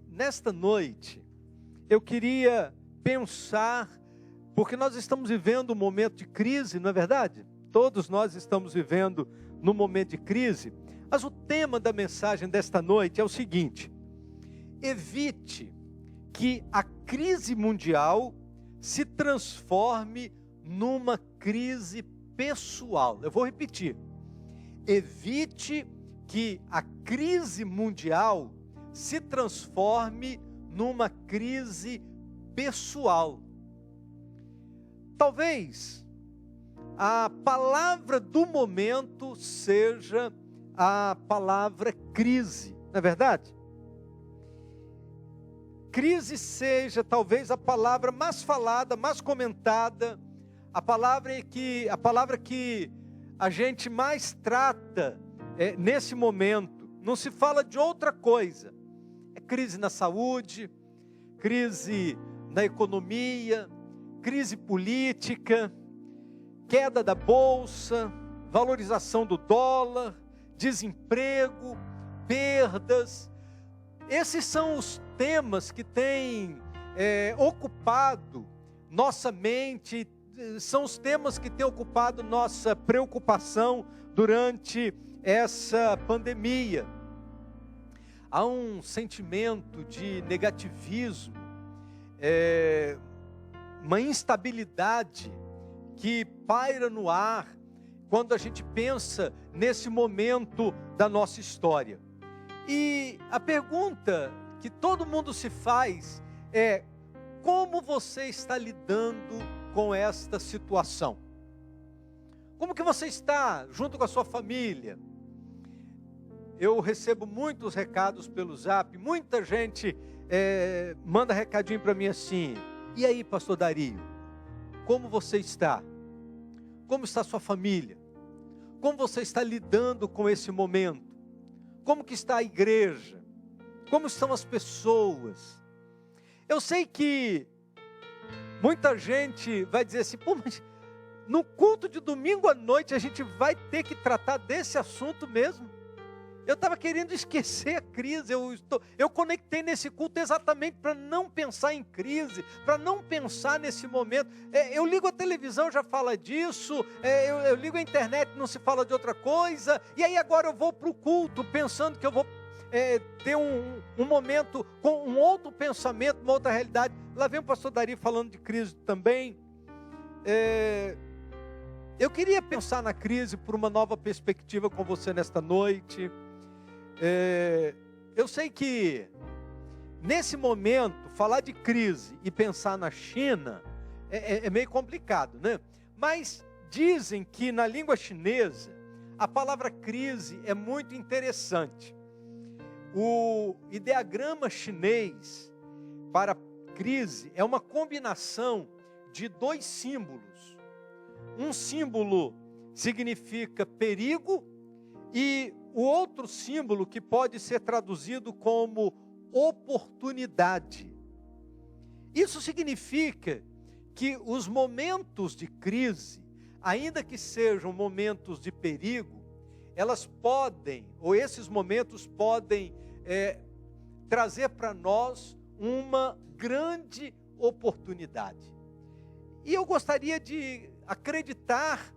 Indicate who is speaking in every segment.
Speaker 1: Nesta noite, eu queria pensar, porque nós estamos vivendo um momento de crise, não é verdade? Todos nós estamos vivendo num momento de crise, mas o tema da mensagem desta noite é o seguinte: evite que a crise mundial se transforme numa crise pessoal. Eu vou repetir: evite que a crise mundial se transforme numa crise pessoal. Talvez a palavra do momento seja a palavra crise, não é verdade? Crise seja talvez a palavra mais falada, mais comentada, a palavra que a gente mais trata nesse momento. Não se fala de outra coisa. É crise na saúde, crise na economia, crise política, queda da bolsa, valorização do dólar, desemprego, perdas. Esses são os temas que têm ocupado nossa mente, são os temas que têm ocupado nossa preocupação durante essa pandemia. Há um sentimento de negativismo, uma instabilidade que paira no ar quando a gente pensa nesse momento da nossa história. E a pergunta que todo mundo se faz é: como você está lidando com esta situação? Como que você está junto com a sua família? Eu recebo muitos recados pelo Zap, muita gente manda recadinho para mim assim: e aí, pastor Dario, como você está? Como está a sua família? Como você está lidando com esse momento? Como que está a igreja? Como estão as pessoas? Eu sei que muita gente vai dizer assim: pô, mas no culto de domingo à noite a gente vai ter que tratar desse assunto mesmo? Eu estava querendo esquecer a crise, eu conectei nesse culto exatamente para não pensar em crise, para não pensar nesse momento. Eu ligo a televisão, já fala disso, eu ligo a internet, não se fala de outra coisa, e aí agora eu vou para o culto pensando que eu vou ter um momento com um outro pensamento, uma outra realidade. Lá vem o pastor Dari falando de crise também. Eu queria pensar na crise por uma nova perspectiva com você nesta noite. Eu sei que nesse momento falar de crise e pensar na China é meio complicado, né? Mas dizem que na língua chinesa a palavra crise é muito interessante. O ideograma chinês para crise é uma combinação de dois símbolos. Um símbolo significa perigo e o outro símbolo que pode ser traduzido como oportunidade. Isso significa que os momentos de crise, ainda que sejam momentos de perigo, esses momentos podem trazer para nós uma grande oportunidade. E eu gostaria de acreditar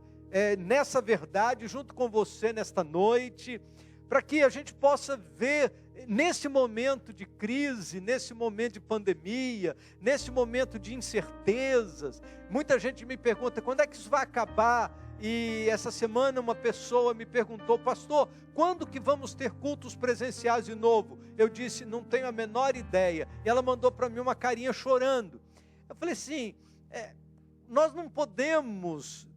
Speaker 1: nessa verdade junto com você nesta noite, para que a gente possa ver nesse momento de crise, nesse momento de pandemia, nesse momento de incertezas. Muita gente me pergunta: quando é que isso vai acabar? E essa semana uma pessoa me perguntou: pastor, quando que vamos ter cultos presenciais de novo? Eu disse: não tenho a menor ideia. E ela mandou para mim uma carinha chorando. Eu falei assim: nós não podemos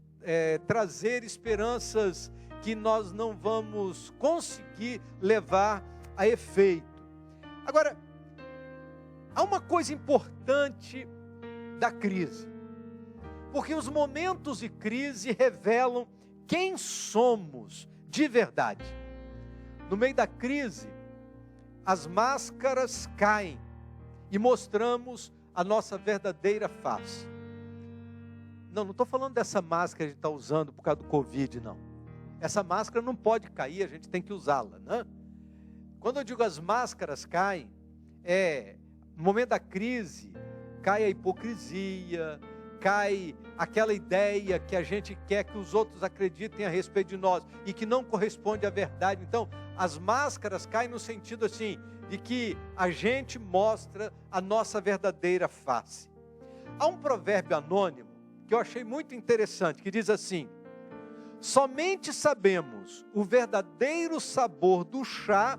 Speaker 1: trazer esperanças que nós não vamos conseguir levar a efeito. Agora, há uma coisa importante da crise, porque os momentos de crise revelam quem somos de verdade. No meio da crise, as máscaras caem e mostramos a nossa verdadeira face. Não estou falando dessa máscara que a gente está usando por causa do Covid, não. Essa máscara não pode cair, a gente tem que usá-la, né? Quando eu digo as máscaras caem, no momento da crise, cai a hipocrisia, cai aquela ideia que a gente quer que os outros acreditem a respeito de nós e que não corresponde à verdade. Então, as máscaras caem no sentido assim, de que a gente mostra a nossa verdadeira face. Há um provérbio anônimo que eu achei muito interessante, que diz assim: somente sabemos o verdadeiro sabor do chá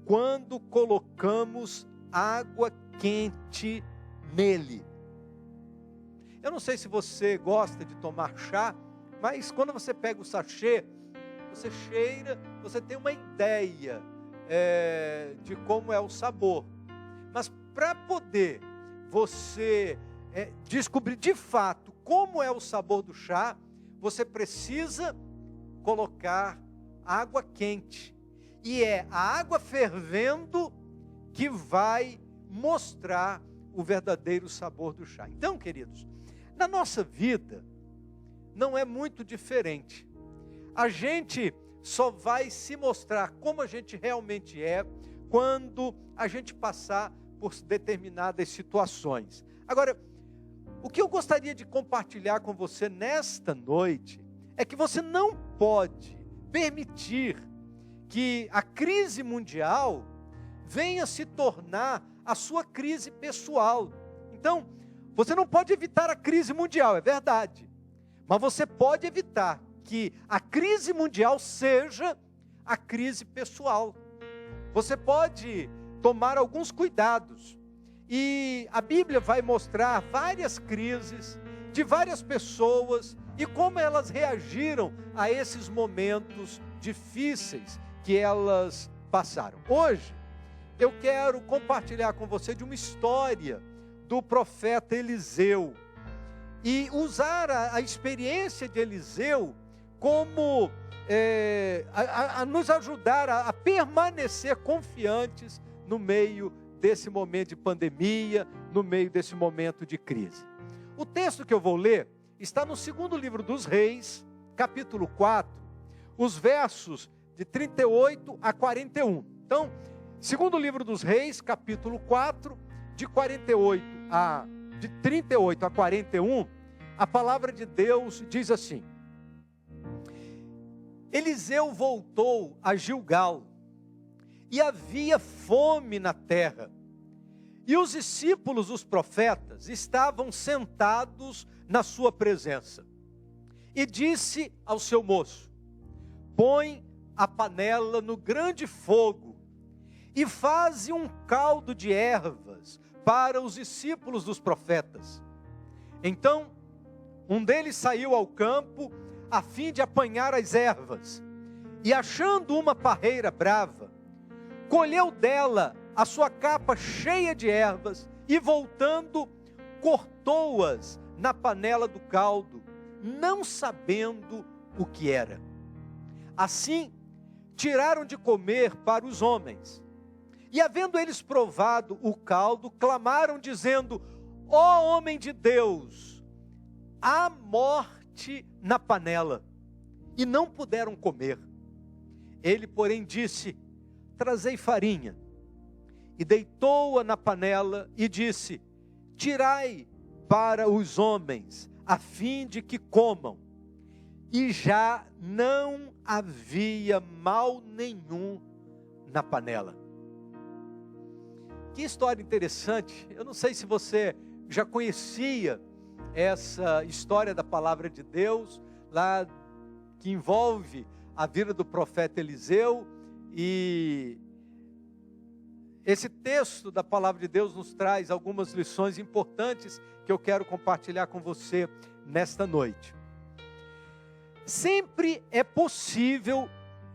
Speaker 1: quando colocamos água quente nele. Eu não sei se você gosta de tomar chá, mas quando você pega o sachê, você cheira, você tem uma ideia de como é o sabor. Mas para poder você descobrir de fato como é o sabor do chá, você precisa colocar água quente. E é a água fervendo que vai mostrar o verdadeiro sabor do chá. Então, queridos, na nossa vida não é muito diferente. A gente só vai se mostrar como a gente realmente é quando a gente passar por determinadas situações. Agora, o que eu gostaria de compartilhar com você nesta noite é que você não pode permitir que a crise mundial venha se tornar a sua crise pessoal. Então, você não pode evitar a crise mundial, é verdade. Mas você pode evitar que a crise mundial seja a crise pessoal. Você pode tomar alguns cuidados. E a Bíblia vai mostrar várias crises de várias pessoas e como elas reagiram a esses momentos difíceis que elas passaram. Hoje, eu quero compartilhar com você de uma história do profeta Eliseu e usar a experiência de Eliseu como a nos ajudar a permanecer confiantes no meio desse momento de pandemia, no meio desse momento de crise. O texto que eu vou ler está no segundo livro dos Reis, capítulo 4, os versos de 38 a 41. Então, segundo livro dos Reis, capítulo 4, de 38 a 41, a palavra de Deus diz assim: Eliseu voltou a Gilgal, e havia fome na terra, e os discípulos dos profetas estavam sentados na sua presença. E disse ao seu moço: põe a panela no grande fogo, e faze um caldo de ervas para os discípulos dos profetas. Então, um deles saiu ao campo a fim de apanhar as ervas, e achando uma parreira brava, colheu dela a sua capa cheia de ervas, e voltando, cortou-as na panela do caldo, não sabendo o que era. Assim, tiraram de comer para os homens. E havendo eles provado o caldo, clamaram dizendo: ó homem de Deus, há morte na panela. E não puderam comer. Ele, porém, disse: trazei farinha. E deitou-a na panela e disse: tirai para os homens, a fim de que comam. E já não havia mal nenhum na panela. Que história interessante. Eu não sei se você já conhecia essa história da palavra de Deus, lá que envolve a vida do profeta Eliseu. E esse texto da palavra de Deus nos traz algumas lições importantes que eu quero compartilhar com você nesta noite. Sempre é possível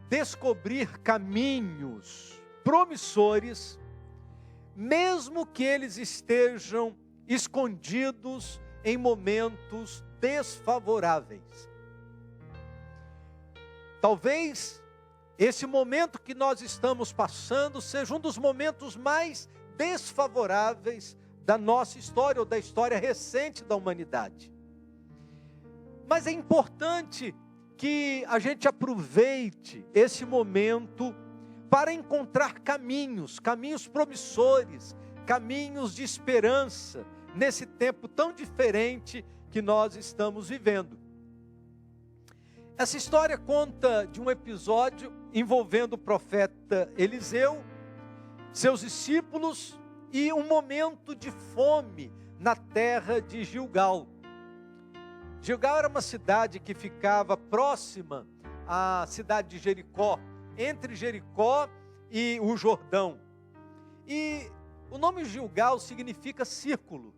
Speaker 1: descobrir caminhos promissores, mesmo que eles estejam escondidos em momentos desfavoráveis. Talvez esse momento que nós estamos passando seja um dos momentos mais desfavoráveis da nossa história, ou da história recente da humanidade. Mas é importante que a gente aproveite esse momento para encontrar caminhos promissores, caminhos de esperança, nesse tempo tão diferente que nós estamos vivendo. Essa história conta de um episódio envolvendo o profeta Eliseu, seus discípulos e um momento de fome na terra de Gilgal. Gilgal era uma cidade que ficava próxima à cidade de Jericó, entre Jericó e o Jordão. E o nome Gilgal significa círculo.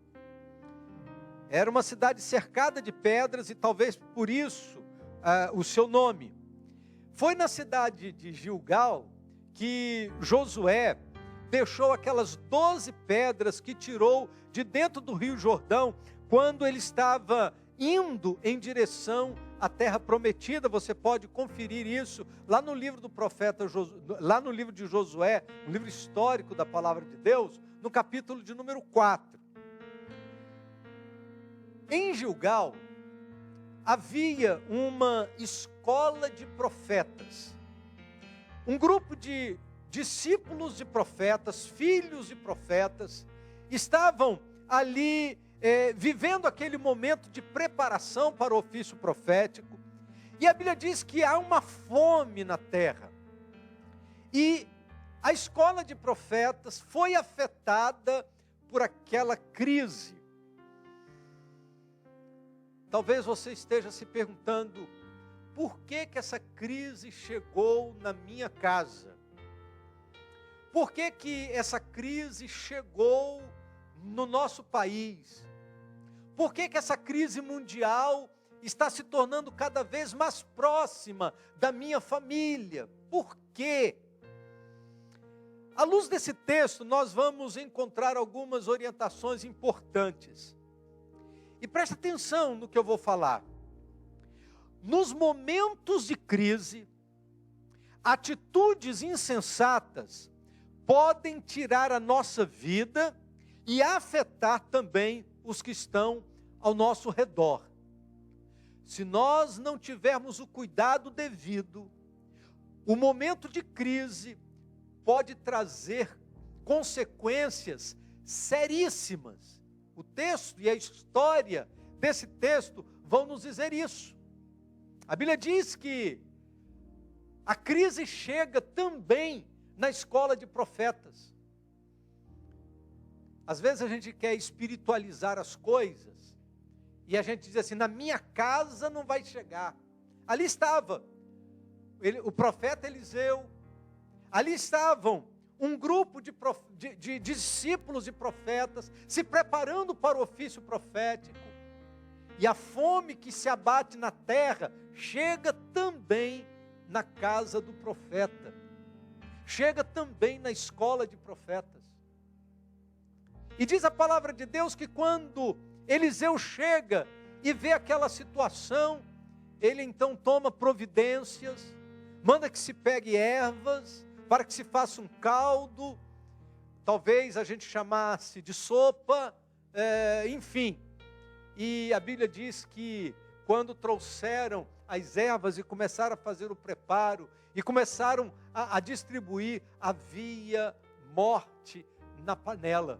Speaker 1: Era uma cidade cercada de pedras e talvez por isso o seu nome. Foi na cidade de Gilgal que Josué deixou aquelas 12 pedras que tirou de dentro do rio Jordão, quando ele estava indo em direção à terra prometida. Você pode conferir isso lá no livro do profeta, lá no livro de Josué, um livro histórico da palavra de Deus, no capítulo de número 4. Em Gilgal, havia uma escola de profetas, um grupo de discípulos de profetas, filhos de profetas, estavam ali vivendo aquele momento de preparação para o ofício profético, e a Bíblia diz que há uma fome na terra, e a escola de profetas foi afetada por aquela crise. Talvez você esteja se perguntando, por que essa crise chegou na minha casa? Por que essa crise chegou no nosso país? Por que essa crise mundial está se tornando cada vez mais próxima da minha família? Por quê? À luz desse texto, nós vamos encontrar algumas orientações importantes. E preste atenção no que eu vou falar. Nos momentos de crise, atitudes insensatas podem tirar a nossa vida e afetar também os que estão ao nosso redor. Se nós não tivermos o cuidado devido, o momento de crise pode trazer consequências seríssimas. O texto e a história desse texto vão nos dizer isso. A Bíblia diz que a crise chega também na escola de profetas. Às vezes a gente quer espiritualizar as coisas e a gente diz assim, na minha casa não vai chegar. Ali estava o profeta Eliseu, ali estavam um grupo de discípulos e profetas se preparando para o ofício profético. E a fome que se abate na terra chega também na casa do profeta. Chega também na escola de profetas. E diz a palavra de Deus que quando Eliseu chega e vê aquela situação, ele então toma providências, manda que se pegue ervas, para que se faça um caldo, talvez a gente chamasse de sopa, enfim. E a Bíblia diz que quando trouxeram as ervas e começaram a fazer o preparo, e começaram a distribuir, havia morte na panela.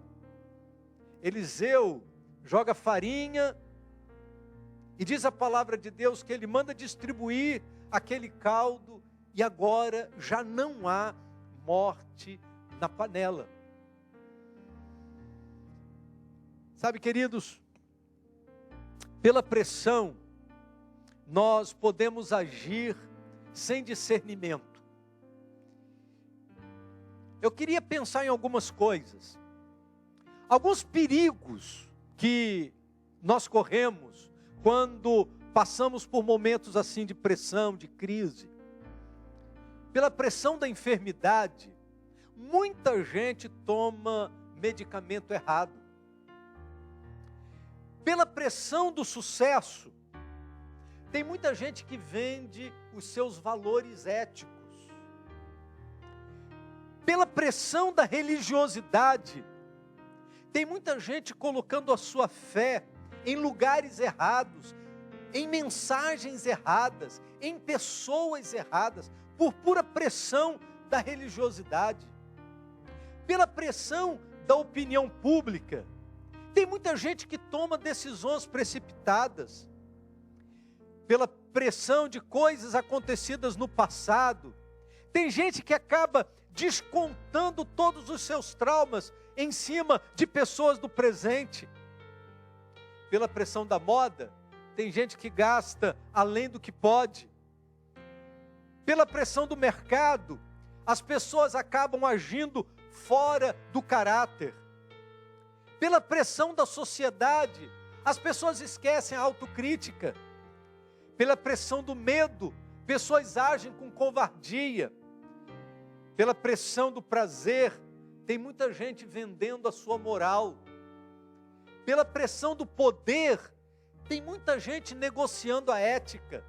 Speaker 1: Eliseu joga farinha, e diz a palavra de Deus que ele manda distribuir aquele caldo, e agora já não há morte na panela. Sabe, queridos, pela pressão, nós podemos agir sem discernimento. Eu queria pensar em algumas coisas. Alguns perigos que nós corremos quando passamos por momentos assim de pressão, de crise. Pela pressão da enfermidade, muita gente toma medicamento errado. Pela pressão do sucesso, tem muita gente que vende os seus valores éticos. Pela pressão da religiosidade, tem muita gente colocando a sua fé em lugares errados, em mensagens erradas, em pessoas erradas, por pura pressão da religiosidade, pela pressão da opinião pública. Tem muita gente que toma decisões precipitadas, pela pressão de coisas acontecidas no passado. Tem gente que acaba descontando todos os seus traumas em cima de pessoas do presente. Pela pressão da moda, tem gente que gasta além do que pode. Pela pressão do mercado, as pessoas acabam agindo fora do caráter. Pela pressão da sociedade, as pessoas esquecem a autocrítica. Pela pressão do medo, pessoas agem com covardia. Pela pressão do prazer, tem muita gente vendendo a sua moral. Pela pressão do poder, tem muita gente negociando a ética.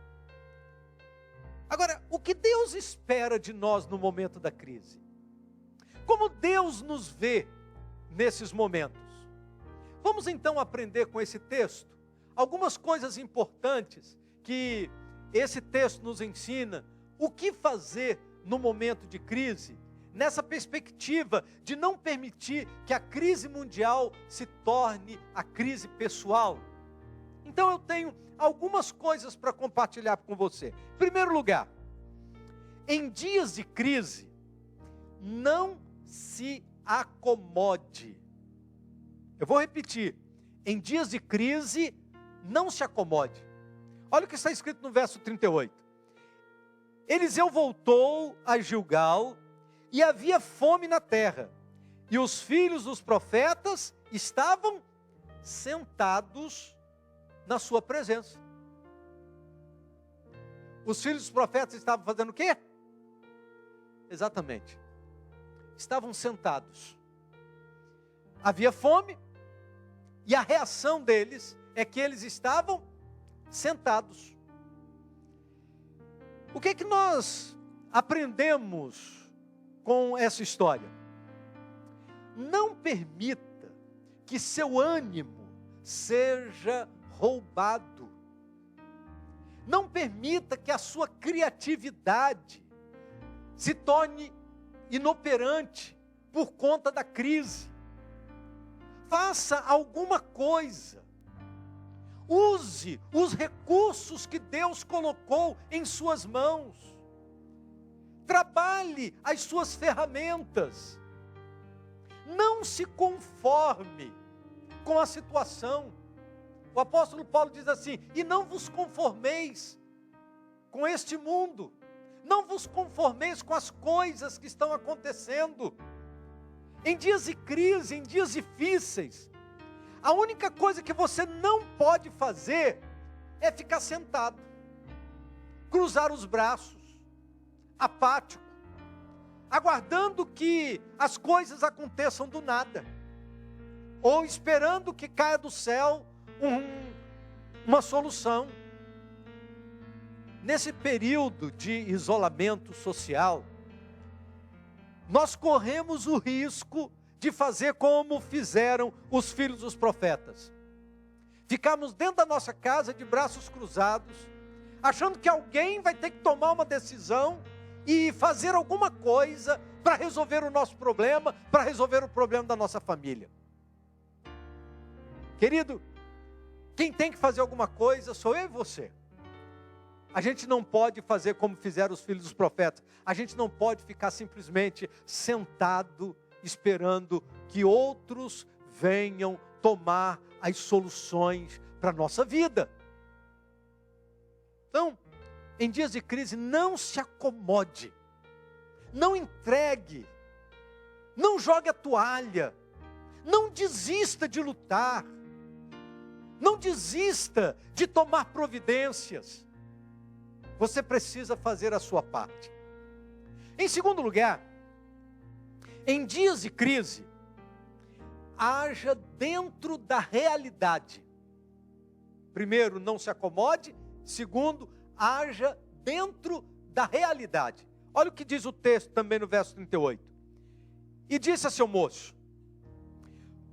Speaker 1: Agora, o que Deus espera de nós no momento da crise? Como Deus nos vê nesses momentos? Vamos então aprender com esse texto algumas coisas importantes que esse texto nos ensina. O que fazer no momento de crise, nessa perspectiva de não permitir que a crise mundial se torne a crise pessoal. Então eu tenho algumas coisas para compartilhar com você. Em primeiro lugar, em dias de crise, não se acomode. Eu vou repetir, em dias de crise, não se acomode. Olha o que está escrito no verso 38. Eliseu voltou a Gilgal e havia fome na terra. E os filhos dos profetas estavam sentados na sua presença. Os filhos dos profetas estavam fazendo o quê? Exatamente. Estavam sentados. Havia fome e a reação deles é que eles estavam sentados. O que é que nós aprendemos com essa história? Não permita que seu ânimo seja roubado. Não permita que a sua criatividade se torne inoperante por conta da crise. Faça alguma coisa. Use os recursos que Deus colocou em suas mãos. Trabalhe as suas ferramentas. Não se conforme com a situação. O apóstolo Paulo diz assim: e não vos conformeis com este mundo. Não vos conformeis com as coisas que estão acontecendo. Em dias de crise, em dias difíceis, a única coisa que você não pode fazer é ficar sentado, cruzar os braços, apático, aguardando que as coisas aconteçam do nada, ou esperando que caia do céu uma solução. Nesse período de isolamento social, nós corremos o risco de fazer como fizeram os filhos dos profetas. Ficarmos dentro da nossa casa de braços cruzados, achando que alguém vai ter que tomar uma decisão e fazer alguma coisa para resolver o nosso problema, para resolver o problema da nossa família. Querido, quem tem que fazer alguma coisa sou eu e você. A gente não pode fazer como fizeram os filhos dos profetas. A gente não pode ficar simplesmente sentado esperando que outros venham tomar as soluções para a nossa vida. Então, em dias de crise, não se acomode, não entregue, não jogue a toalha, não desista de lutar, não desista de tomar providências. Você precisa fazer a sua parte. Em segundo lugar, em dias de crise, haja dentro da realidade. Primeiro, não se acomode. Segundo, haja dentro da realidade. Olha o que diz o texto também no verso 38. E disse a seu moço: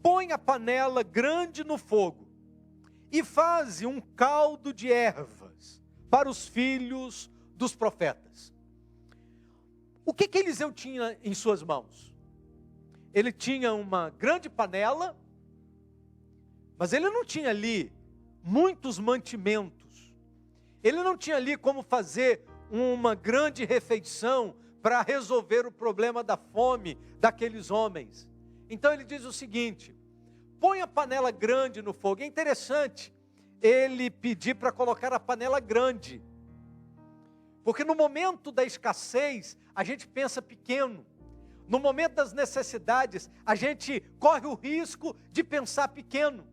Speaker 1: põe a panela grande no fogo e faze um caldo de ervas para os filhos dos profetas. O que Eliseu tinha em suas mãos? Ele tinha uma grande panela, mas ele não tinha ali muitos mantimentos. Ele não tinha ali como fazer uma grande refeição para resolver o problema da fome daqueles homens. Então ele diz o seguinte: põe a panela grande no fogo. É interessante ele pedir para colocar a panela grande, porque no momento da escassez a gente pensa pequeno. No momento das necessidades a gente corre o risco de pensar pequeno.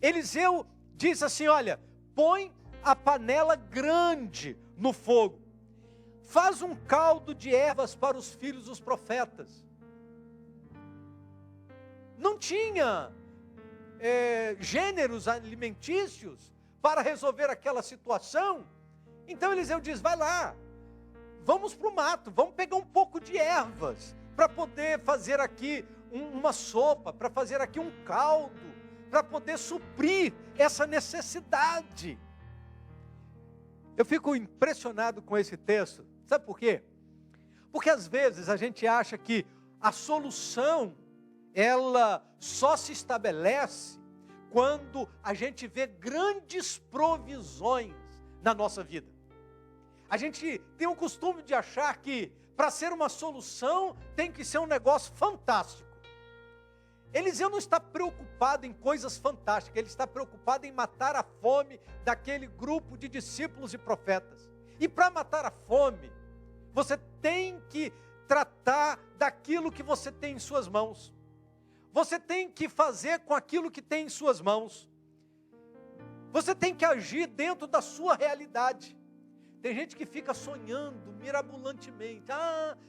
Speaker 1: Eliseu diz assim: olha, põe a panela grande no fogo, faz um caldo de ervas para os filhos dos profetas. Não tinha gêneros alimentícios para resolver aquela situação. Então Eliseu diz: vai lá, vamos para o mato, vamos pegar um pouco de ervas, para poder fazer aqui uma sopa, para fazer aqui um caldo, para poder suprir essa necessidade. Eu fico impressionado com esse texto, sabe por quê? Porque às vezes a gente acha que a solução, ela só se estabelece quando a gente vê grandes provisões na nossa vida. A gente tem o costume de achar que para ser uma solução tem que ser um negócio fantástico. Eliseu não está preocupado em coisas fantásticas, ele está preocupado em matar a fome daquele grupo de discípulos e profetas. E para matar a fome, você tem que tratar daquilo que você tem em suas mãos. Você tem que fazer com aquilo que tem em suas mãos. Você tem que agir dentro da sua realidade. Tem gente que fica sonhando mirabolantemente.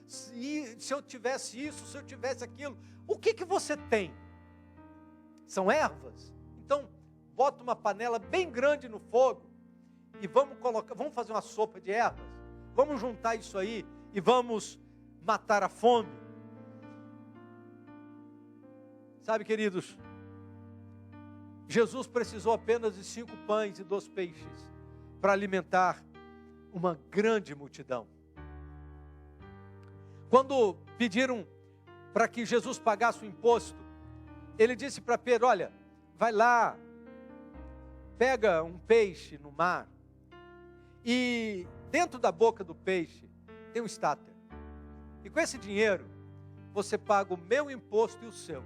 Speaker 1: Se eu tivesse isso, se eu tivesse aquilo. O que você tem? São ervas? Então, bota uma panela bem grande no fogo e vamos fazer uma sopa de ervas. Vamos juntar isso aí e vamos matar a fome. Sabe, queridos, Jesus precisou apenas de 5 pães e 2 peixes para alimentar uma grande multidão. Quando pediram para que Jesus pagasse o imposto, ele disse para Pedro: olha, vai lá, pega um peixe no mar, e dentro da boca do peixe tem um estáter, e com esse dinheiro você paga o meu imposto e o seu.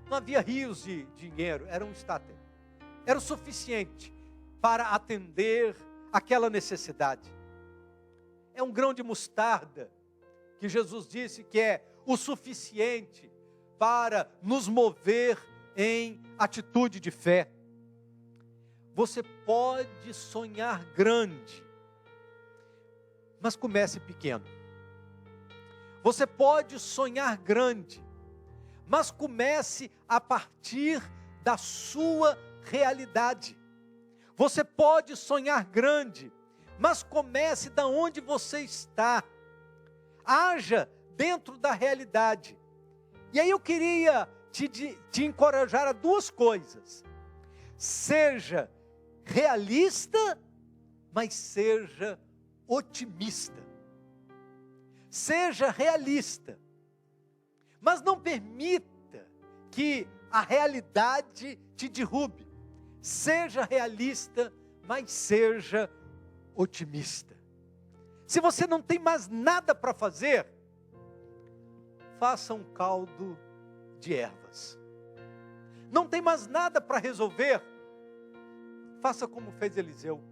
Speaker 1: Não havia rios de dinheiro, era um estáter, era o suficiente para atender aquela necessidade. É um grão de mostarda que Jesus disse que é o suficiente para nos mover em atitude de fé. Você pode sonhar grande, mas comece pequeno. Você pode sonhar grande, mas comece a partir da sua realidade. Você pode sonhar grande, mas comece da onde você está. Haja dentro da realidade. E aí eu queria te encorajar a 2 coisas. Seja realista, mas seja otimista. Seja realista, mas não permita que a realidade te derrube. Seja realista, mas seja otimista. Se você não tem mais nada para fazer, faça um caldo de ervas. Não tem mais nada para resolver, faça como fez Eliseu.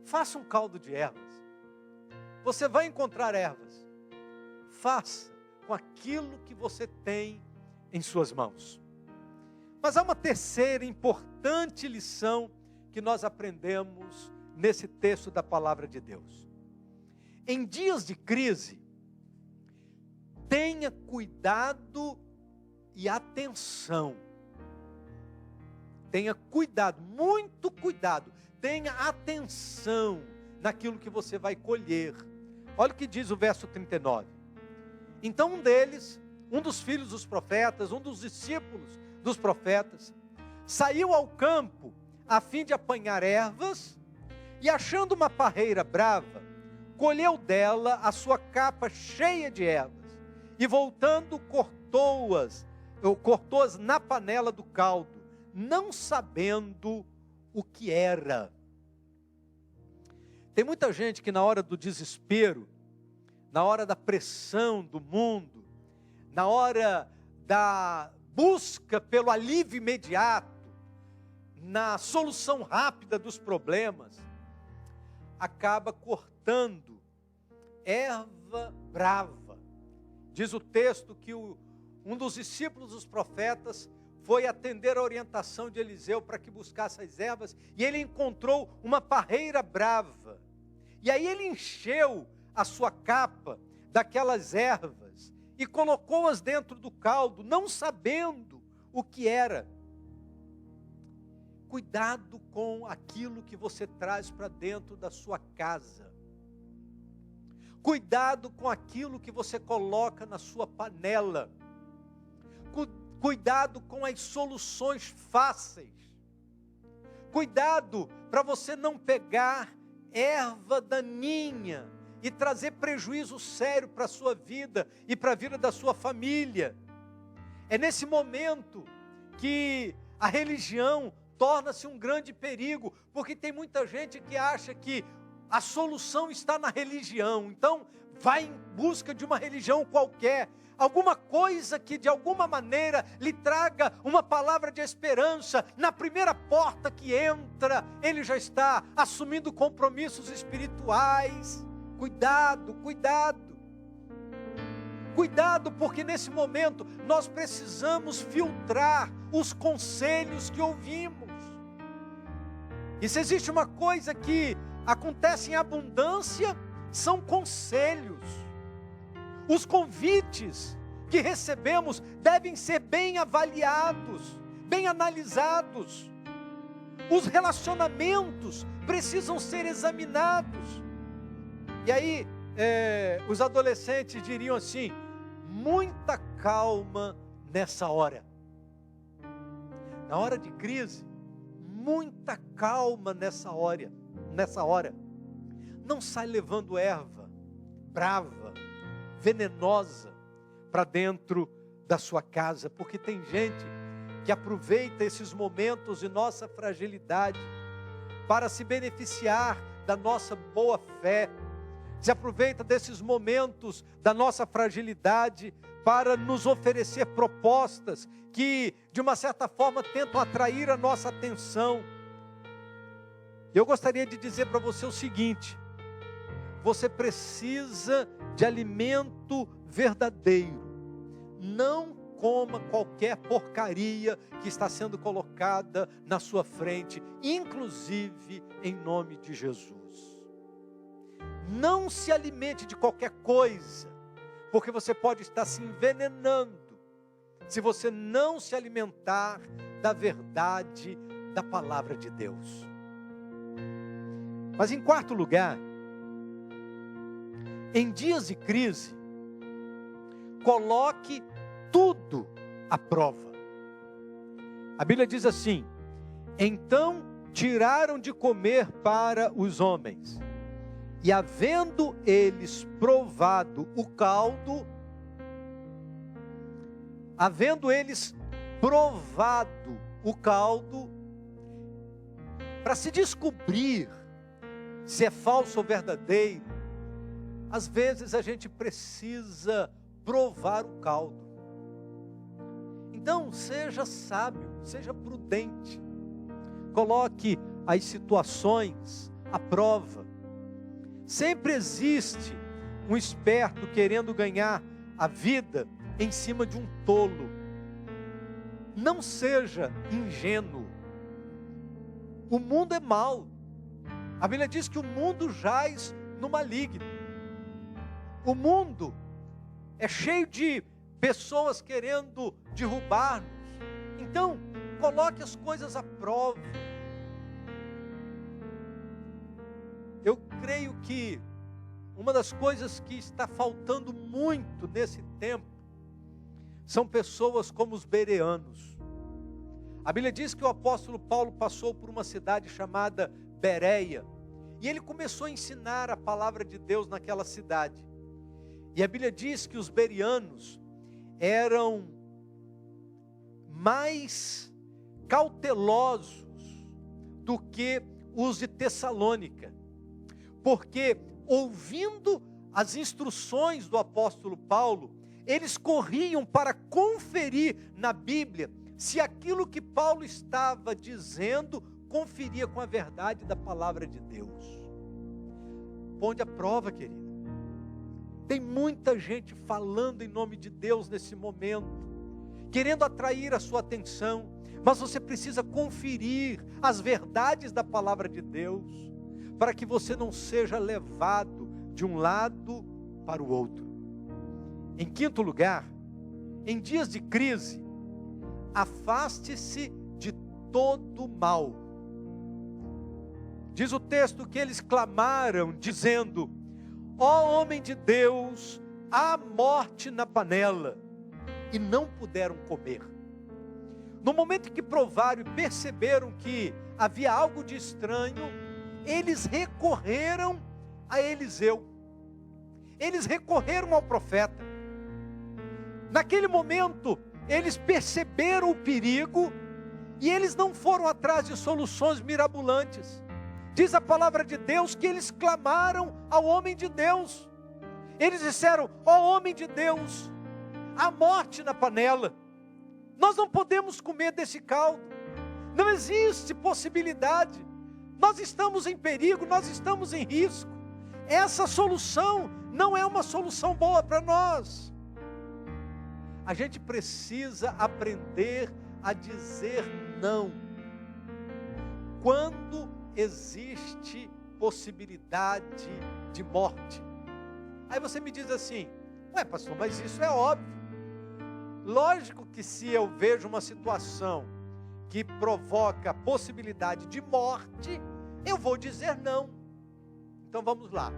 Speaker 1: Faça um caldo de ervas. Você vai encontrar ervas. Faça com aquilo que você tem em suas mãos. Mas há uma terceira importante lição que nós aprendemos nesse texto da palavra de Deus. Em dias de crise, tenha cuidado e atenção. Tenha cuidado, muito cuidado. Tenha atenção naquilo que você vai colher. Olha o que diz o verso 39. Então um dos filhos dos profetas, um dos discípulos dos profetas, saiu ao campo a fim de apanhar ervas, e achando uma parreira brava, colheu dela a sua capa cheia de ervas, e voltando cortou-as na panela do caldo, não sabendo o que era. Tem muita gente que na hora do desespero, na hora da pressão do mundo, na hora da busca pelo alívio imediato, na solução rápida dos problemas, acaba cortando erva brava. Diz o texto que um dos discípulos dos profetas foi atender a orientação de Eliseu para que buscasse as ervas, e ele encontrou uma parreira brava. E aí ele encheu a sua capa daquelas ervas e colocou-as dentro do caldo, não sabendo o que era. Cuidado com aquilo que você traz para dentro da sua casa. Cuidado com aquilo que você coloca na sua panela. Cuidado com as soluções fáceis. Cuidado para você não pegar erva daninha e trazer prejuízo sério para a sua vida e para a vida da sua família. É nesse momento que a religião torna-se um grande perigo, porque tem muita gente que acha que a solução está na religião, então vai em busca de uma religião qualquer, alguma coisa que de alguma maneira lhe traga uma palavra de esperança. Na primeira porta que entra, ele já está assumindo compromissos espirituais. Cuidado, cuidado. Cuidado, porque nesse momento nós precisamos filtrar os conselhos que ouvimos. E se existe uma coisa que acontece em abundância, são conselhos. Os convites que recebemos devem ser bem avaliados, bem analisados. Os relacionamentos precisam ser examinados. E aí, os adolescentes diriam assim: muita calma nessa hora. Na hora de crise, muita calma nessa hora. Não sai levando erva brava, venenosa para dentro da sua casa, porque tem gente que aproveita esses momentos de nossa fragilidade para se beneficiar da nossa boa fé, se aproveita desses momentos da nossa fragilidade para nos oferecer propostas que, de uma certa forma, tentam atrair a nossa atenção. Eu gostaria de dizer para você o seguinte: você precisa de alimento verdadeiro. Não coma qualquer porcaria que está sendo colocada na sua frente, inclusive em nome de Jesus. Não se alimente de qualquer coisa, porque você pode estar se envenenando se você não se alimentar da verdade da palavra de Deus. Mas em quarto lugar, em dias de crise, coloque tudo à prova. A Bíblia diz assim: então tiraram de comer para os homens, e havendo eles provado o caldo, para se descobrir se é falso ou verdadeiro, às vezes a gente precisa provar o caldo. Então seja sábio, seja prudente, coloque as situações à prova. Sempre existe um esperto querendo ganhar a vida em cima de um tolo. Não seja ingênuo. O mundo é mau. A Bíblia diz que o mundo jaz no maligno. O mundo é cheio de pessoas querendo derrubar-nos. Então, coloque as coisas à prova. Eu creio que uma das coisas que está faltando muito nesse tempo são pessoas como os bereanos. A Bíblia diz que o apóstolo Paulo passou por uma cidade chamada Bereia, E ele começou a ensinar a palavra de Deus naquela cidade. E a Bíblia diz que os bereanos eram mais cautelosos do que os de Tessalônica, porque ouvindo as instruções do apóstolo Paulo, eles corriam para conferir na Bíblia se aquilo que Paulo estava dizendo conferia com a verdade da palavra de Deus. Ponde a prova, querido. Tem muita gente falando em nome de Deus nesse momento, querendo atrair a sua atenção, mas você precisa conferir as verdades da palavra de Deus, para que você não seja levado de um lado para o outro. Em quinto lugar, em dias de crise, afaste-se de todo mal. Diz o texto que eles clamaram, dizendo: ó homem de Deus, há morte na panela, e não puderam comer. No momento que provaram e perceberam que havia algo de estranho, eles recorreram a Eliseu. Eles recorreram ao profeta. Naquele momento, eles perceberam o perigo e eles não foram atrás de soluções mirabolantes. Diz a palavra de Deus que eles clamaram ao homem de Deus. Eles disseram: ó homem de Deus, há morte na panela. Nós não podemos comer desse caldo. Não existe possibilidade. Nós estamos em perigo, nós estamos em risco. Essa solução não é uma solução boa para nós. A gente precisa aprender a dizer não quando existe possibilidade de morte. Aí você me diz assim: ué pastor, mas isso é óbvio. Lógico que se eu vejo uma situação que provoca a possibilidade de morte, eu vou dizer não. Então vamos lá.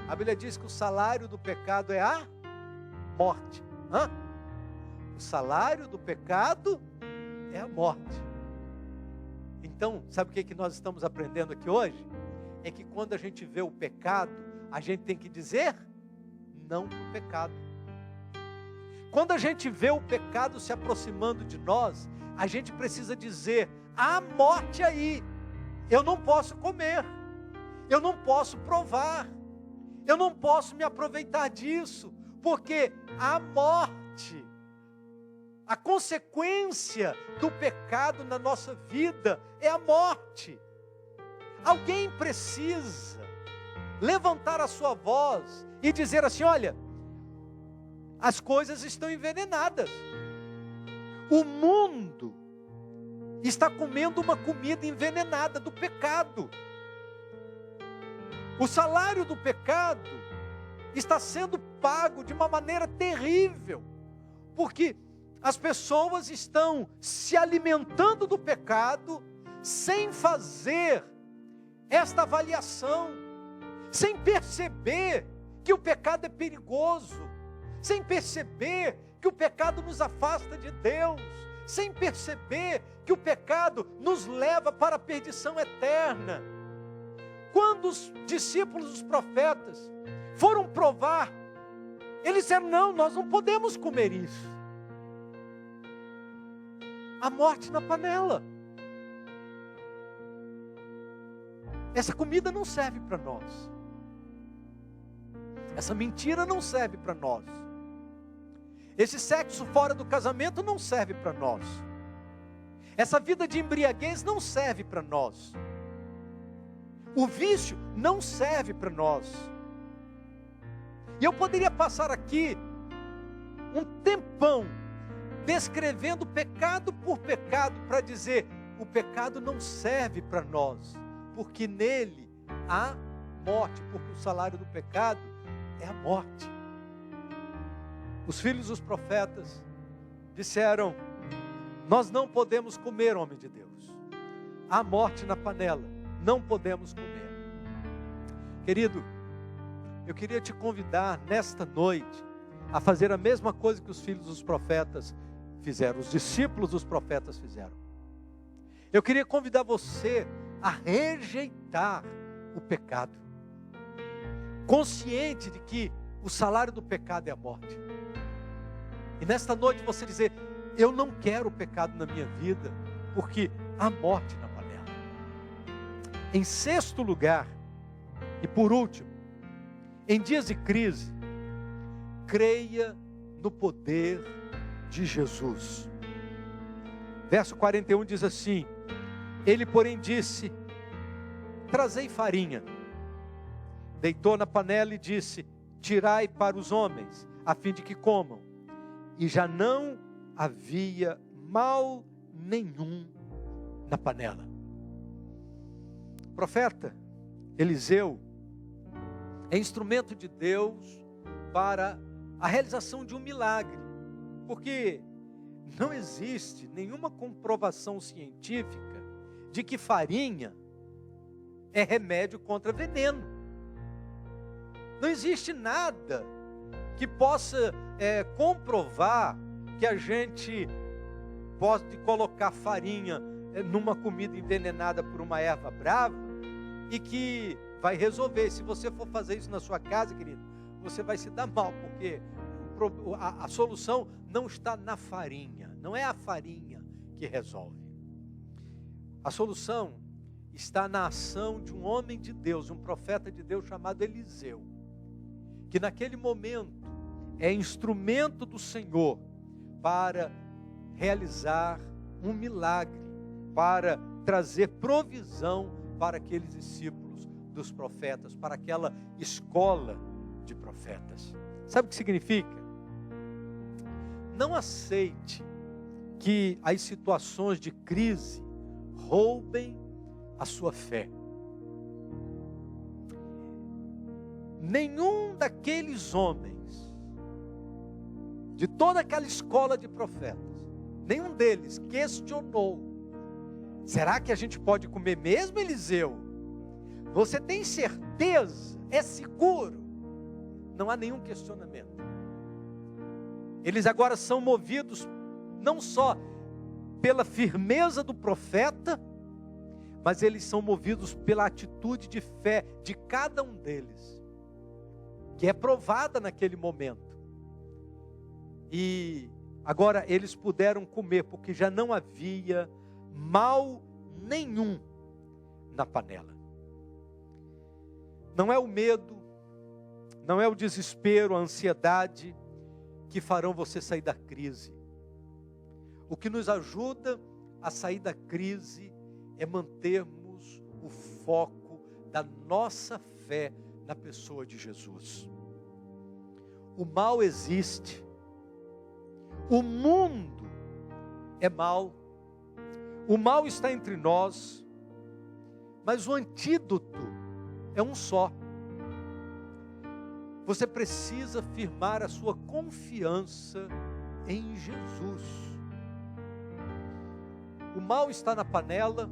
Speaker 1: A Bíblia diz que o salário do pecado é a morte. O salário do pecado é a morte. Então, sabe o que nós estamos aprendendo aqui hoje? É que quando a gente vê o pecado, a gente tem que dizer não para o pecado. Quando a gente vê o pecado se aproximando de nós, a gente precisa dizer: há morte aí, eu não posso comer, eu não posso provar, eu não posso me aproveitar disso, porque a morte, a consequência do pecado na nossa vida é a morte. Alguém precisa levantar a sua voz e dizer assim: olha, as coisas estão envenenadas. O mundo está comendo uma comida envenenada do pecado. O salário do pecado está sendo pago de uma maneira terrível, porque as pessoas estão se alimentando do pecado sem fazer esta avaliação, sem perceber que o pecado é perigoso, sem perceber que o pecado nos afasta de Deus, sem perceber que o pecado nos leva para a perdição eterna. Quando os discípulos dos profetas foram provar, eles disseram: não, nós não podemos comer isso. A morte na panela. Essa comida não serve para nós. Essa mentira não serve para nós. Esse sexo fora do casamento não serve para nós. Essa vida de embriaguez não serve para nós. O vício não serve para nós. E eu poderia passar aqui um tempão descrevendo pecado por pecado para dizer: o pecado não serve para nós, porque nele há morte, porque o salário do pecado é a morte. Os filhos dos profetas disseram: nós não podemos comer, homem de Deus. Há morte na panela, não podemos comer. Querido, eu queria te convidar nesta noite a fazer a mesma coisa que os filhos dos profetas fizeram, os discípulos dos profetas fizeram. Eu queria convidar você a rejeitar o pecado, consciente de que o salário do pecado é a morte. E nesta noite você dizer: eu não quero o pecado na minha vida, porque há morte na panela. Em sexto lugar, e por último, em dias de crise, creia no poder de Jesus. Verso 41 diz assim: ele, porém, disse: trazei farinha. Deitou na panela e disse: tirai para os homens, a fim de que comam. E já não havia mal nenhum na panela. O profeta Eliseu é instrumento de Deus para a realização de um milagre, porque não existe nenhuma comprovação científica de que farinha é remédio contra veneno. Não existe nada que possa comprovar que a gente pode colocar farinha numa comida envenenada por uma erva brava e que vai resolver. Se você for fazer isso na sua casa, querido, você vai se dar mal, porque a solução não está na farinha, não é a farinha que resolve. A solução está na ação de um homem de Deus, um profeta de Deus chamado Eliseu, que naquele momento é instrumento do Senhor para realizar um milagre, para trazer provisão para aqueles discípulos dos profetas, para aquela escola de profetas. Sabe o que significa? Não aceite que as situações de crise roubem a sua fé. Nenhum daqueles homens, de toda aquela escola de profetas, nenhum deles questionou: será que a gente pode comer mesmo, Eliseu? Você tem certeza? É seguro? Não há nenhum questionamento. Eles agora são movidos não só pela firmeza do profeta, mas eles são movidos pela atitude de fé de cada um deles, que é provada naquele momento. E agora eles puderam comer, porque já não havia mal nenhum na panela. Não é o medo, não é o desespero, a ansiedade que farão você sair da crise. O que nos ajuda a sair da crise é mantermos o foco da nossa fé na pessoa de Jesus. O mal existe, o mundo é mau, o mal está entre nós, mas o antídoto é um só. Você precisa firmar a sua confiança em Jesus. O mal está na panela,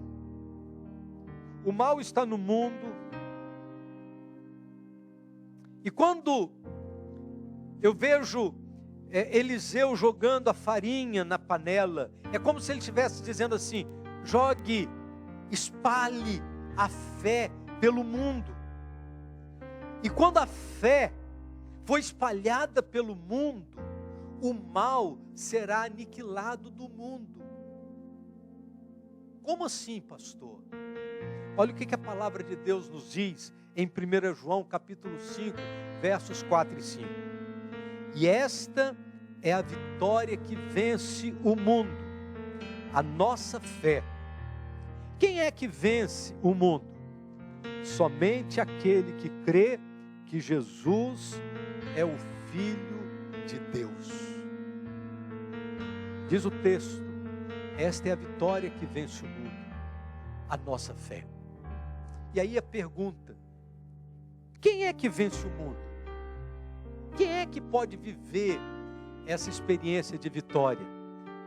Speaker 1: o mal está no mundo, e quando eu vejo Eliseu jogando a farinha na panela, é como se ele estivesse dizendo assim: jogue, espalhe a fé pelo mundo. E quando a fé for espalhada pelo mundo, o mal será aniquilado do mundo. Como assim, pastor? Olha o que a palavra de Deus nos diz em 1 João capítulo 5, versos 4 e 5. E esta é a vitória que vence o mundo, a nossa fé. Quem é que vence o mundo? Somente aquele que crê que Jesus é o Filho de Deus. Diz o texto: esta é a vitória que vence o mundo, a nossa fé. E aí a pergunta: quem é que vence o mundo? Quem é que pode viver essa experiência de vitória?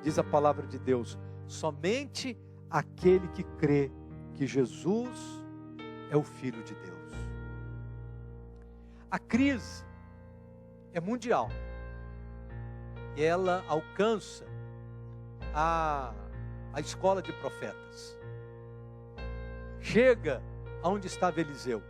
Speaker 1: Diz a palavra de Deus: somente aquele que crê que Jesus é o Filho de Deus. A crise é mundial e ela alcança a escola de profetas. Chega onde estava Eliseu.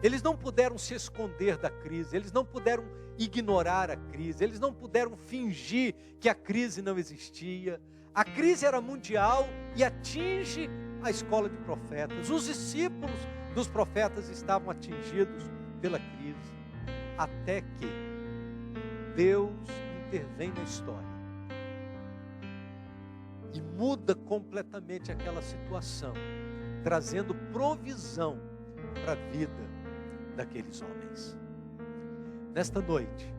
Speaker 1: Eles não puderam se esconder da crise, eles não puderam ignorar a crise, eles não puderam fingir que a crise não existia. A crise era mundial e atinge a escola de profetas. Os discípulos dos profetas estavam atingidos pela crise, até que Deus intervém na história e muda completamente aquela situação, trazendo provisão para a vida daqueles homens. Nesta noite,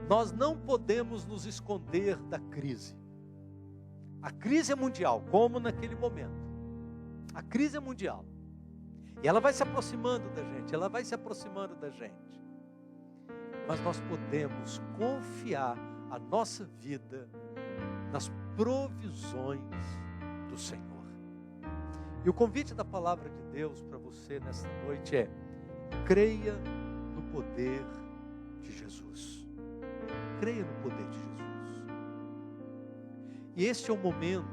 Speaker 1: nós não podemos nos esconder da crise. A crise é mundial, como naquele momento. A crise é mundial. E ela vai se aproximando da gente, ela vai se aproximando da gente. Mas nós podemos confiar a nossa vida nas provisões do Senhor. E o convite da palavra de Deus para você nesta noite é: creia no poder de Jesus. Creia no poder de Jesus. E este é o momento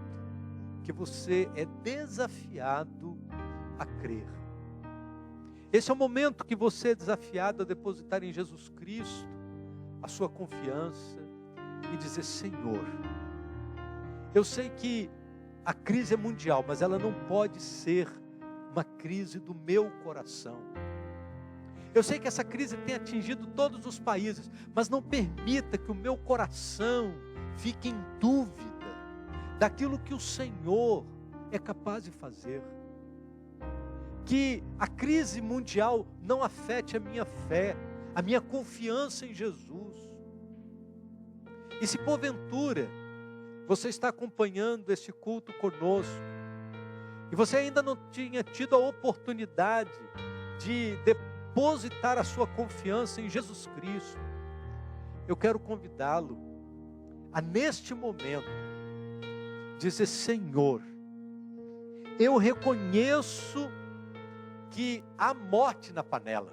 Speaker 1: que você é desafiado a crer. Esse é o momento que você é desafiado a depositar em Jesus Cristo a sua confiança e dizer: Senhor, eu sei que a crise é mundial, mas ela não pode ser uma crise do meu coração. Eu sei que essa crise tem atingido todos os países, mas não permita que o meu coração fique em dúvida daquilo que o Senhor é capaz de fazer. Que a crise mundial não afete a minha fé, a minha confiança em Jesus. E se porventura você está acompanhando este culto conosco, e você ainda não tinha tido a oportunidade de depositar a sua confiança em Jesus Cristo, eu quero convidá-lo a, neste momento, dizer: Senhor, eu reconheço que há morte na panela.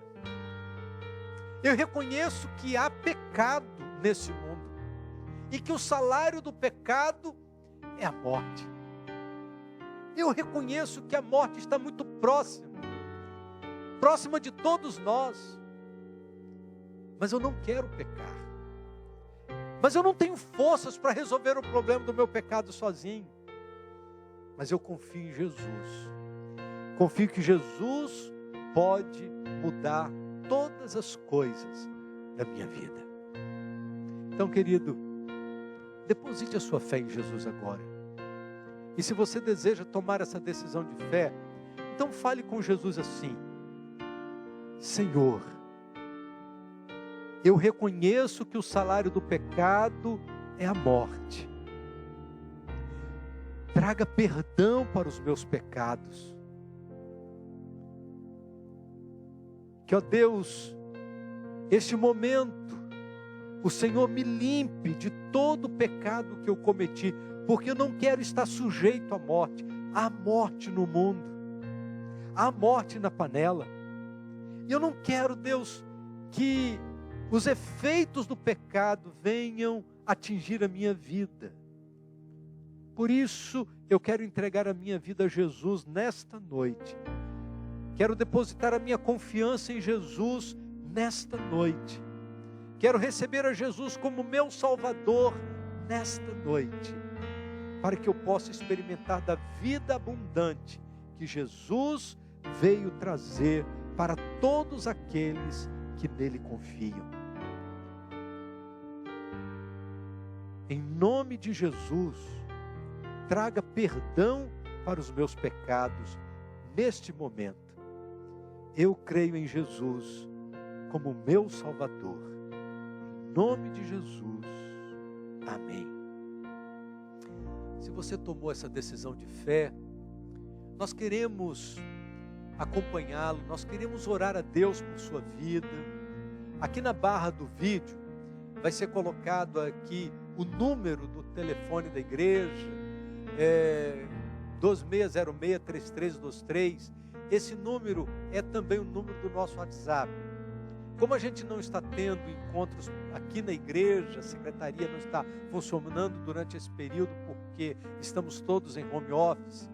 Speaker 1: Eu reconheço que há pecado nesse mundo. E que o salário do pecado é a morte. Eu reconheço que a morte está muito próxima. Próxima de todos nós. Mas eu não quero pecar. Mas eu não tenho forças para resolver o problema do meu pecado sozinho. Mas eu confio em Jesus. Confio que Jesus pode mudar todas as coisas da minha vida. Então, querido, deposite a sua fé em Jesus agora. E se você deseja tomar essa decisão de fé, então fale com Jesus assim: Senhor, eu reconheço que o salário do pecado é a morte. Traga perdão para os meus pecados. Que, ó Deus, este momento, o Senhor me limpe de todo o pecado que eu cometi, porque eu não quero estar sujeito à morte. Há morte no mundo, há morte na panela. E eu não quero, Deus, que os efeitos do pecado venham atingir a minha vida. Por isso, eu quero entregar a minha vida a Jesus nesta noite. Quero depositar a minha confiança em Jesus nesta noite. Quero receber a Jesus como meu Salvador nesta noite, para que eu possa experimentar da vida abundante que Jesus veio trazer para todos aqueles que nele confiam. Em nome de Jesus, traga perdão para os meus pecados neste momento. Eu creio em Jesus como meu Salvador. Em nome de Jesus. Amém. Se você tomou essa decisão de fé, nós queremos acompanhá-lo, nós queremos orar a Deus por sua vida. Aqui na barra do vídeo vai ser colocado aqui o número do telefone da igreja, 2606-3323. Esse número é também o número do nosso WhatsApp. Como a gente não está tendo encontros aqui na igreja, a secretaria não está funcionando durante esse período porque estamos todos em home office,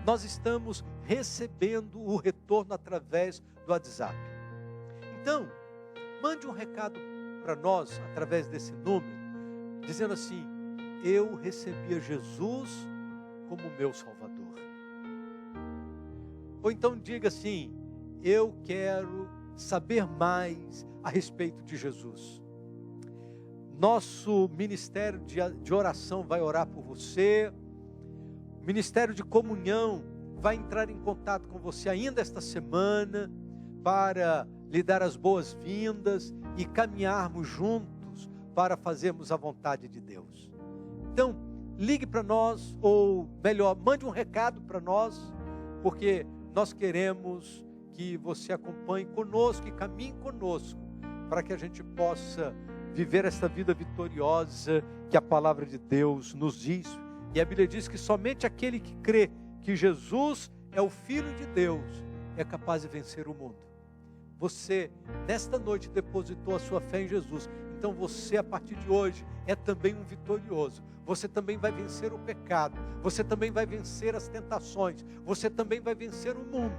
Speaker 1: nós estamos recebendo o retorno através do WhatsApp. Então, mande um recado para nós, através desse número, dizendo assim: eu recebi a Jesus como meu Salvador. Ou então diga assim: eu quero saber mais a respeito de Jesus. Nosso ministério de oração vai orar por você. O ministério de comunhão vai entrar em contato com você ainda esta semana para lhe dar as boas-vindas e caminharmos juntos para fazermos a vontade de Deus. Então, ligue para nós, ou melhor, mande um recado para nós, porque nós queremos que você acompanhe conosco e caminhe conosco, para que a gente possa viver essa vida vitoriosa que a palavra de Deus nos diz. E a Bíblia diz que somente aquele que crê que Jesus é o Filho de Deus é capaz de vencer o mundo. Você, nesta noite, depositou a sua fé em Jesus. Então você, a partir de hoje, é também um vitorioso. Você também vai vencer o pecado. Você também vai vencer as tentações. Você também vai vencer o mundo.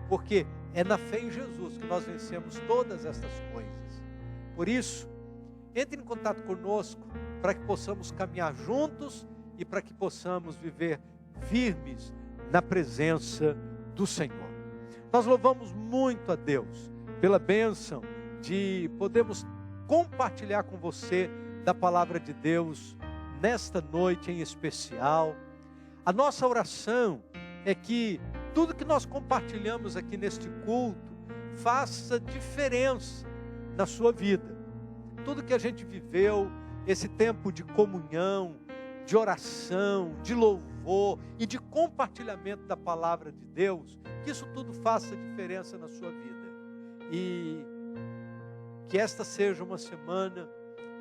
Speaker 1: Porque é na fé em Jesus que nós vencemos todas essas coisas. Por isso, entre em contato conosco para que possamos caminhar juntos e para que possamos viver firmes na presença do Senhor. Nós louvamos muito a Deus pela bênção de podermos compartilhar com você da palavra de Deus nesta noite em especial. A nossa oração é que tudo que nós compartilhamos aqui neste culto faça diferença na sua vida. Tudo que a gente viveu, esse tempo de comunhão, de oração, de louvor e de compartilhamento da palavra de Deus, que isso tudo faça diferença na sua vida. E que esta seja uma semana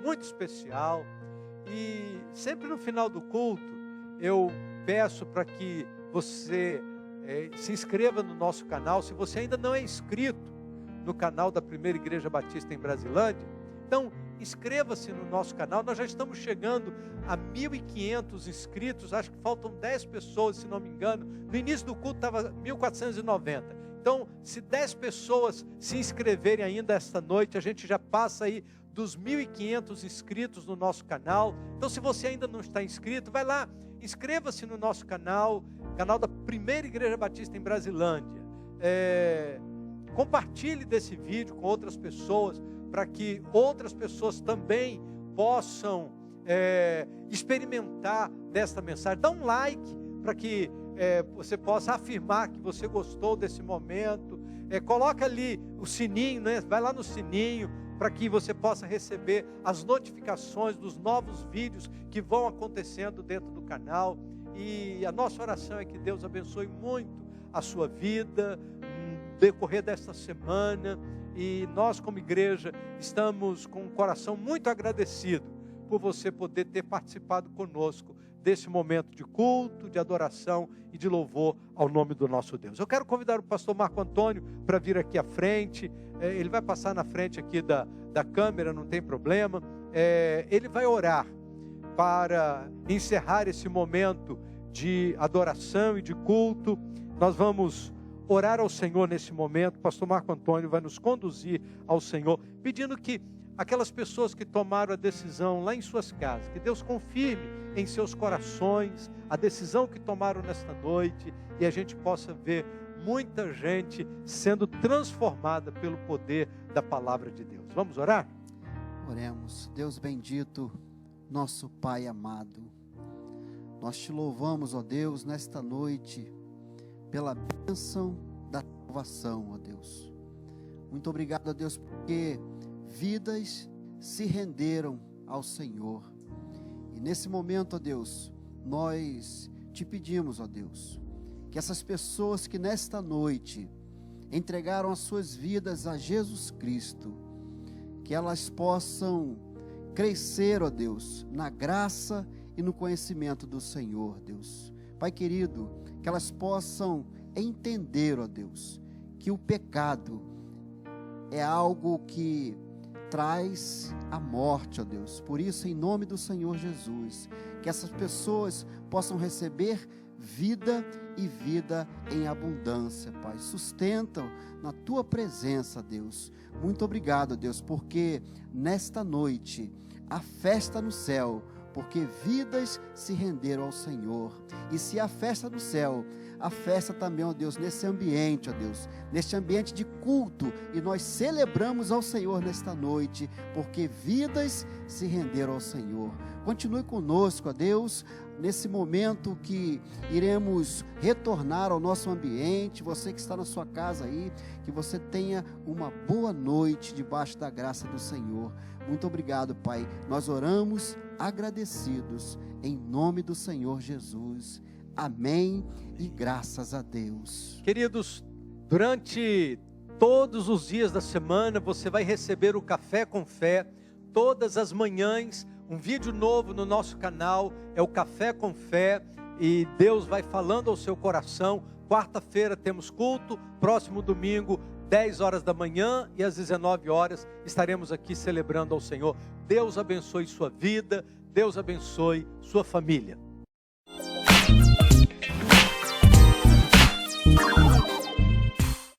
Speaker 1: muito especial. E sempre no final do culto, eu peço para que você se inscreva no nosso canal. Se você ainda não é inscrito no canal da Primeira Igreja Batista em Brasilândia, então inscreva-se no nosso canal. Nós já estamos chegando a 1.500 inscritos, acho que faltam 10 pessoas, se não me engano. No início do culto estava 1.490. Então, se 10 pessoas se inscreverem ainda esta noite, a gente já passa aí dos 1.500 inscritos no nosso canal. Então, se você ainda não está inscrito, vai lá, inscreva-se no nosso canal, canal da Primeira Igreja Batista em Brasilândia. Compartilhe desse vídeo com outras pessoas, para que outras pessoas também possam experimentar desta mensagem. Dá um like para que você possa afirmar que você gostou desse momento. Coloca ali o sininho, né? Vai lá no sininho para que você possa receber as notificações dos novos vídeos que vão acontecendo dentro do canal. E a nossa oração é que Deus abençoe muito a sua vida no decorrer desta semana. E nós, como igreja, estamos com um coração muito agradecido por você poder ter participado conosco desse momento de culto, de adoração e de louvor ao nome do nosso Deus. Eu quero convidar o pastor Marco Antônio para vir aqui à frente. Ele vai passar na frente aqui da câmera, não tem problema. Ele vai orar para encerrar esse momento de adoração e de culto. Nós vamos orar ao Senhor nesse momento. O pastor Marco Antônio vai nos conduzir ao Senhor, pedindo que aquelas pessoas que tomaram a decisão lá em suas casas, que Deus confirme em seus corações a decisão que tomaram nesta noite, e a gente possa ver muita gente sendo transformada pelo poder da palavra de Deus. Vamos orar?
Speaker 2: Oremos. Deus bendito, nosso Pai amado, nós te louvamos, ó Deus, nesta noite, pela bênção da salvação, ó Deus. Muito obrigado, ó Deus, porque vidas se renderam ao Senhor. E nesse momento, ó Deus, nós te pedimos, ó Deus, que essas pessoas que nesta noite entregaram as suas vidas a Jesus Cristo, que elas possam crescer, ó Deus, na graça e no conhecimento do Senhor, Deus. Pai querido, que elas possam entender, ó Deus, que o pecado é algo que traz a morte, ó Deus. Por isso, em nome do Senhor Jesus, que essas pessoas possam receber vida e vida em abundância, Pai. Sustenta na Tua presença, Deus. Muito obrigado, Deus, porque nesta noite há festa no céu, porque vidas se renderam ao Senhor. E se há festa no céu, a festa também, ó Deus, nesse ambiente, ó Deus, neste ambiente de culto, e nós celebramos ao Senhor nesta noite, porque vidas se renderam ao Senhor. Continue conosco, ó Deus, nesse momento que iremos retornar ao nosso ambiente. Você que está na sua casa aí, que você tenha uma boa noite debaixo da graça do Senhor. Muito obrigado, Pai. Nós oramos agradecidos em nome do Senhor Jesus. Amém e graças a Deus.
Speaker 1: Queridos, durante todos os dias da semana você vai receber o Café com Fé, todas as manhãs, um vídeo novo no nosso canal, é o Café com Fé, e Deus vai falando ao seu coração. Quarta-feira temos culto, próximo domingo, 10 horas da manhã e às 19 horas estaremos aqui celebrando ao Senhor. Deus abençoe sua vida, Deus abençoe sua família.